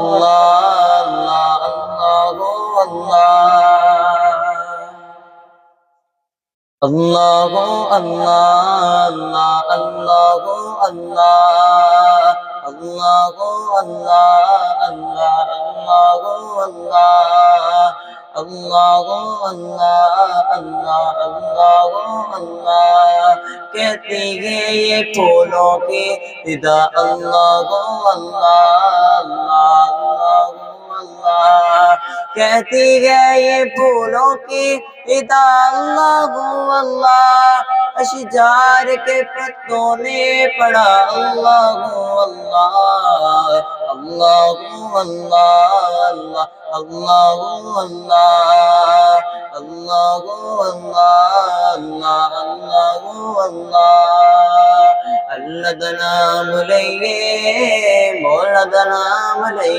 Allah, Allah, Allah, कहती है ये फूलों की फिदा अल्लाह अल्लाह अल्लाह, कहती है ये फूलों की फिदा अल्लाह अल्लाह, अशजार के पत्तों ने पढ़ा अल्लाह अल्लाह अल्लाह अल्लाह अल्लाह अल्लाह अल्लाह अल्लाह अल्लाह अल्लाह अल्लाह दा नाम लइए मौला दा नाम लइए।